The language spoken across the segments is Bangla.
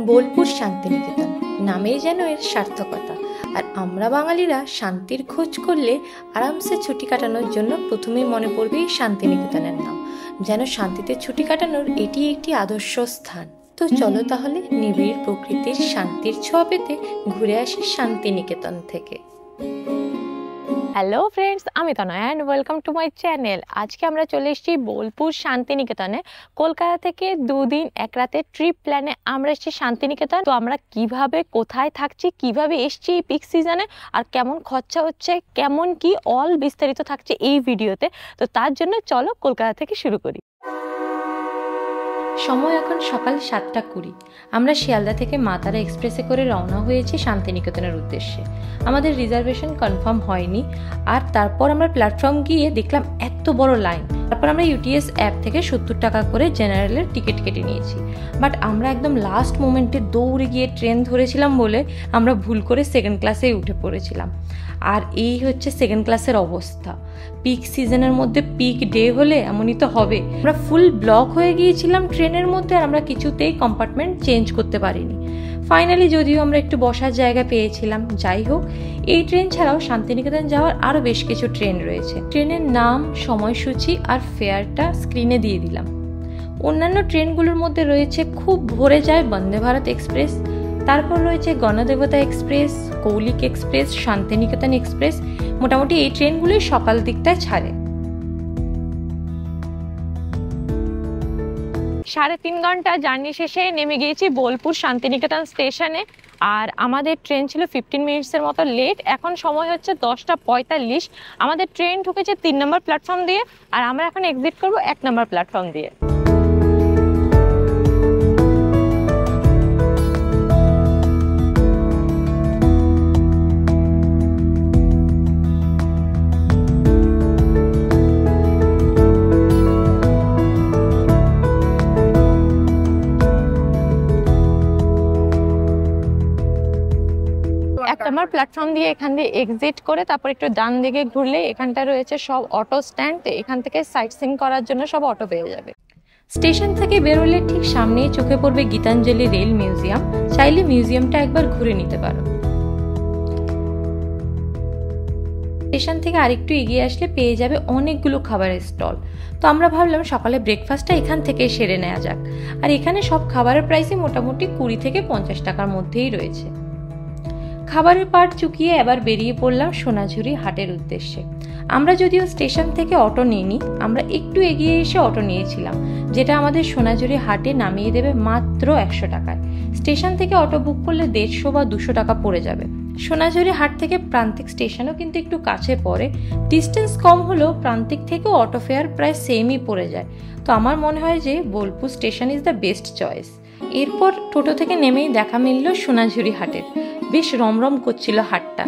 বোলপুর শান্তিনিকেতন নামেই যেন এর সার্থকতা। আর আমরা বাঙালিরা শান্তির খোঁজ করলে আরামসে ছুটি কাটানোর জন্য প্রথমেই মনে পড়বে এই শান্তিনিকেতনের নাম। যেন শান্তিতে ছুটি কাটানোর এটি একটি আদর্শ স্থান। তো চলো তাহলে নিবিড় প্রকৃতির শান্তির ছোঁয়া পেতে ঘুরে আসি শান্তিনিকেতন থেকে। হ্যালো ফ্রেন্ডস, আমি Tanaya and welcome to my channel. আজকে আমরা চলে এসেছি বোলপুর শান্তিনিকেতনে। কলকাতা থেকে 2 দিন 1 রাতের ট্রিপ প্ল্যানে আমরা এসেছি শান্তিনিকেতন। তো আমরা কিভাবে কোথায় থাকছি, কিভাবে এসেছি এই পিক সিজনে, আর কেমন খরচা হচ্ছে, কেমন কি অল বিস্তারিত থাকছে এই ভিডিওতে। তো তার জন্য চলো কলকাতা থেকে শুরু করি। সময় এখন সকাল 7:20। আমরা শিয়ালদা থেকে মা তারা এক্সপ্রেসে করে রওনা হয়েছি শান্তিনিকেতনের উদ্দেশ্যে। আমাদের রিজার্ভেশন কনফার্ম হয়নি, আর তারপর আমরা প্ল্যাটফর্ম গিয়ে দেখলাম এত বড় লাইন। তারপর আমরা ইউটিএস অ্যাপ থেকে 70 টাকা করে জেনারেলের টিকিট কেটে নিয়েছি। বাট আমরা একদম লাস্ট মোমেন্টে দৌড়ে গিয়ে ট্রেন ধরেছিলাম বলে আমরা ভুল করে সেকেন্ড ক্লাসেই উঠে পড়েছিলাম। আর এই হচ্ছে সেকেন্ড ক্লাসের অবস্থা। পিক সিজনের মধ্যে পিক ডে হলে এমনই তো হবে। আমরা ফুল ব্লক হয়ে গিয়েছিলাম ট্রেনের মধ্যে, আর আমরা কিছুতেই কম্পার্টমেন্ট চেঞ্জ করতে পারিনি। ফাইনালি যদিও আমরা একটু বসার জায়গা পেয়েছিলাম। যাই হোক, এই ট্রেন ছাড়াও শান্তিনিকেতন যাওয়ার আরও বেশ কিছু ট্রেন রয়েছে। ট্রেনের নাম, সময়সূচি আর ফেয়ারটা স্ক্রিনে দিয়ে দিলাম। অন্যান্য ট্রেনগুলোর মধ্যে রয়েছে খুব ভোরে যায় বন্দে ভারত এক্সপ্রেস, তারপর রয়েছে Ganadevata express, Kaulik express, Shantiniketan express. মোটামুটি এই ট্রেনগুলোই সকাল দিকটায় ছাড়ে। 3.5 ঘন্টা জার্নি শেষে নেমে গিয়েছি বোলপুর শান্তিনিকেতন স্টেশনে। আর আমাদের ট্রেন ছিল 15 মিনিটসের মতো লেট। এখন সময় হচ্ছে 10:45। আমাদের ট্রেন ঢুকেছে 3 নম্বর প্ল্যাটফর্ম দিয়ে, আর আমরা এখন এক্সিট করব 1 নম্বর প্ল্যাটফর্ম দিয়ে। আমার প্ল্যাটফর্ম দিয়ে এখান দিয়ে এক্সিট করে তারপর একটু ডান দিকে ঘুরলে এখানটা রয়েছে সব অটো স্ট্যান্ড। এখান থেকে সাইট সিইং করার জন্য সব অটো পেয়ে যাবে। স্টেশন থেকে বেরোলে ঠিক সামনেই চোখে পড়বে গীতাঞ্জলি রেল মিউজিয়াম। চাইলে মিউজিয়ামটা একবার ঘুরে নিতে পারো। স্টেশন থেকে আরেকটু এগিয়ে আসলে পেয়ে যাবে অনেকগুলো খাবারের স্টল। তো আমরা ভাবলাম সকালে ব্রেকফাস্টটা এখান থেকে সেরে নেওয়া যাক। আর এখানে সব খাবারের প্রাইসই মোটামুটি 20 থেকে 50 টাকার মধ্যেই রয়েছে। খাবারের পার্ট চুকিয়ে এবার বেরিয়ে পড়লাম সোনাঝুরি হাটের উদ্দেশ্যে। আমরা যদিও স্টেশন থেকে অটো নিইনি, আমরা একটু এগিয়ে এসে অটো নিয়েছিলাম, যেটা আমাদের সোনাঝুরি হাটে নামিয়ে দেবে মাত্র 100 টাকায়। স্টেশন থেকে অটো বুক করলে 150 বা 200 টাকা পড়ে যাবে। সোনাঝুরি হাট থেকে প্রান্তিক স্টেশনও কিন্তু একটু কাছে পড়ে। ডিস্টেন্স কম হলেও প্রান্তিক থেকেও অটো ফেয়ার প্রায় সেমই পড়ে যায়। তো আমার মনে হয় যে Bolpur station is the best choice. এরপর টোটো থেকে নেমেই দেখা মিলল সোনাঝুরি হাটের। বেশ রমরম করছিল হাটটা।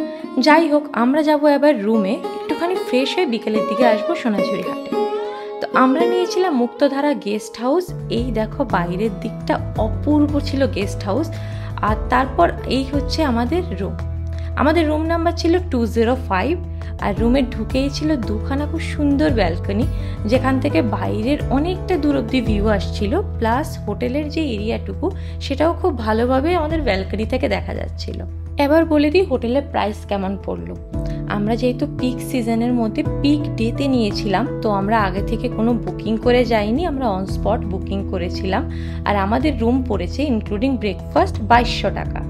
যাই হোক, আমরা যাব এবার রুমে, একটুখানি ফ্রেশ হয়ে বিকেলের দিকে আসবো সোনাঝুরি হাটে। তো আমরা নিয়েছিলাম মুক্তধারা গেস্ট হাউস। এই দেখো বাইরের দিকটা অপূর্ব ছিল গেস্ট হাউস। আর তারপর এই হচ্ছে আমাদের রুম। আমাদের রুম নাম্বার ছিল 205। আর রুমে ঢুকেই ছিল দুখানা খুব সুন্দর ব্যালকনি, যেখান থেকে বাইরের অনেকটা দূর অব্দি ভিউ আসছিল। প্লাস হোটেলের যে এরিয়াটুকু সেটাও খুব ভালোভাবে আমাদের ব্যালকনি থেকে দেখা যাচ্ছিল। এবার বলে দিই হোটেলের প্রাইস কেমন পড়লো। আমরা যেহেতু পিক সিজনের মধ্যে পিক ডেতে নিয়েছিলাম, তো আমরা আগে থেকে কোনো বুকিং করে যাইনি, আমরা অন স্পট বুকিং করেছিলাম। আর আমাদের রুম পড়েছে ইনক্লুডিং ব্রেকফাস্ট 2200 টাকা।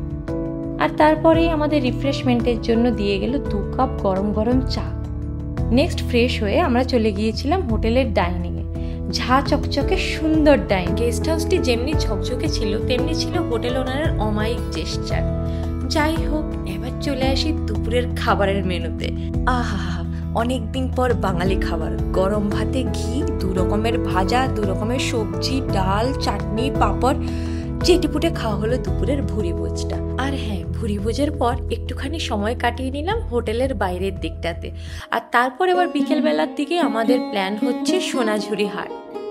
আর তারপরেই আমাদের রিফ্রেশমেন্টের জন্য দিয়ে গেল 2 কাপ গরম গরম চা। নেক্সট ফ্রেশ হয়ে আমরা চলে গিয়েছিলাম হোটেলের ডাইনিংয়ে। ঝা চকচকে সুন্দর ডাইনিং। গেস্ট হাউসটি যেমনি ঝকঝকে ছিল তেমনি ছিল হোটেল ওনারের অমায়িক জেস্চার। যাই হোক, এবার চলে আসি দুপুরের খাবারের মেনুতে। আহা, অনেকদিন পর বাঙালি খাবার। গরম ভাতে ঘি, 2 রকমের ভাজা, 2 রকমের সবজি, ডাল, চাটনি, পাঁপড়। চেটেপুটে খাওয়া হলো দুপুরের ভুরিভোজটা। আর হ্যাঁ, ভুরিভোজের পর একটুখানি সময় কাটিয়ে নিলাম হোটেলের বাইরের দিকটাতে। আর তারপর এবার বিকেলবেলার দিকে আমাদের প্ল্যান হচ্ছে সোনাঝুরি হাট।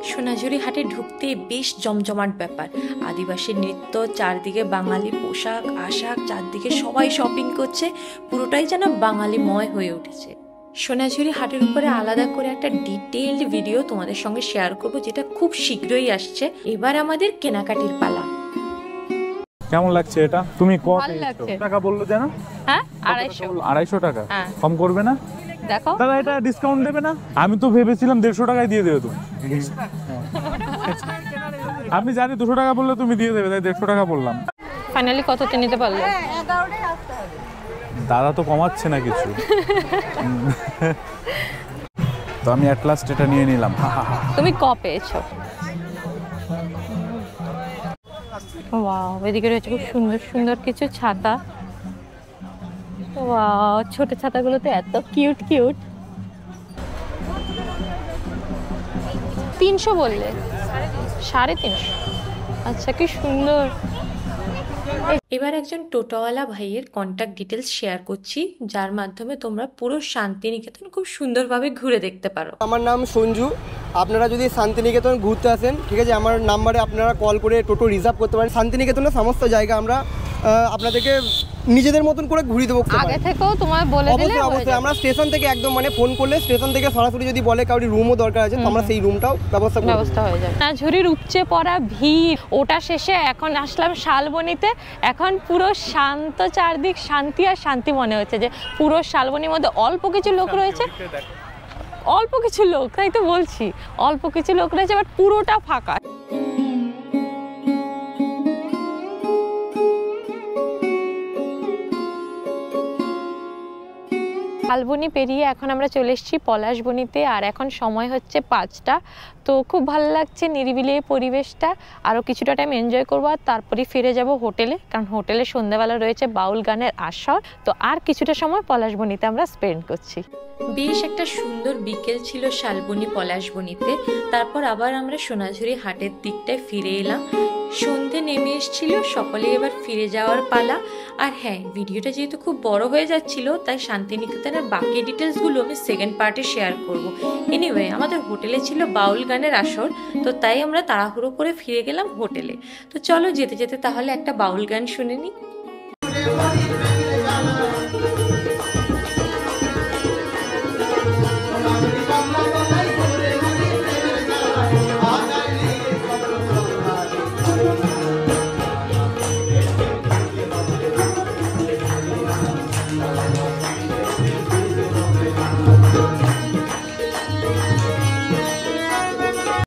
সোনাঝুরি হাটে ঢুকতে বেশ জমজমাট ব্যাপার। আদিবাসী নৃত্য, চারদিকে বাঙালি পোশাক আশাক, চারদিকে সবাই শপিং করছে। পুরোটাই যেন বাঙালিময় হয়ে উঠেছে। সোনাঝুরি হাটের উপরে আলাদা করে একটা ডিটেইলড ভিডিও তোমাদের সঙ্গে শেয়ার করব, যেটা খুব শীঘ্রই আসছে। এবার আমাদের কেনাকাটির পালা। কেমন লাগছে এটা? তুমি কত টাকা বললো যেন? হ্যাঁ 250। 250 টাকা হ্যাঁ। কম করবে না? দেখো দাদা এটা ডিসকাউন্ট দেবে না? আমি তো ভেবেছিলাম 150 টাকায় দিয়ে দেবে তুমি। আমি জানি 200 টাকা বললে তুমি দিয়ে দেবে, তাই 150 টাকা বললাম। ফাইনালি কততে নিতে পারলে? দাদা তো কমাচ্ছে না কিছু। তো আমি অ্যাট লাস্ট এটা নিয়ে নিলাম। তুমি ক পেয়েছো? ওয়াও, এদিকে রয়েছে খুব সুন্দর সুন্দর কিছু ছাতা। ওয়াও, ছোট ছাতাগুলো তো এত কিউট কিউট। 300 বললে? 350। আচ্ছা, কি সুন্দর। এবার একজন টোটোওয়ালা ভাইয়ের কন্ট্যাক্ট ডিটেলস শেয়ার করছি, যার মাধ্যমে তোমরা পুরো শান্তিনিকেতন খুব সুন্দরভাবে ঘুরে দেখতে পারো। আমার নাম সঞ্জু। আপনারা যদি শান্তিনিকেতন ঘুরতে আসেন, ঠিক আছে, আমার নাম্বারে আপনারা কল করে টোটো রিজার্ভ করতে পারেন। শান্তিনিকেতনের সমস্ত জায়গা আমরা আপনাদেরকে নিজেদের মতন করে ঘুরিয়ে দেবো। আগে থেকেও তোমায় বলে দিলে অবশ্যই আমরা স্টেশন থেকে একদম মানে ফোন করলে স্টেশন থেকে সরাসরি যদি বলে কাউরি রুমও দরকার আছে, তো আমরা সেই রুমটাও ব্যবস্থা হয়ে যাবে। ঝুড়ির উপচে পড়া ভিড় ওটা শেষে এখন আসলাম শালবনিতে। এখন পুরো শান্ত, চারদিক শান্তি আর শান্তি মনে হচ্ছে যে পুরো শালবনির মধ্যে অল্প কিছু লোক রয়েছে, অল্প কিছু লোক, তাই তো বলছি, অল্প কিছু লোক রয়েছে, বাট পুরোটা ফাঁকা। শালবনি পেরিয়ে এখন আমরা চলে এসেছি পলাশবনিতে, আর এখন সময় হচ্ছে 5টা। তো খুব ভালো লাগছে নিরিবিলি এই পরিবেশটা। আরও কিছুটা টাইম এনজয় করবো, আর তারপরে ফিরে যাব হোটেলে, কারণ হোটেলে সন্ধ্যাবেলা রয়েছে বাউল গানের আসর। তো আর কিছুটা সময় পলাশবনিতে আমরা স্পেন্ড করছি। বেশ একটা সুন্দর বিকেল ছিল শালবনি পলাশবনিতে। তারপর আবার আমরা সোনাঝুরি হাটের দিকটায় ফিরে এলাম। সন্ধে নেমে এসেছিল, সকলে এবার ফিরে যাওয়ার পালা। আর হ্যাঁ, ভিডিওটা যেহেতু খুব বড় হয়ে যাচ্ছিল, তাই শান্তিনিকেতনের বাকি ডিটেলসগুলো আমি সেকেন্ড পার্টে শেয়ার করব। এনিওয়ে, আমাদের হোটেলে ছিল বাউল গানের আসর, তো তাই আমরা তাড়াহুড়ো করে ফিরে গেলাম হোটেলে। তো চলো যেতে যেতে তাহলে একটা বাউল গান শুনে নিই।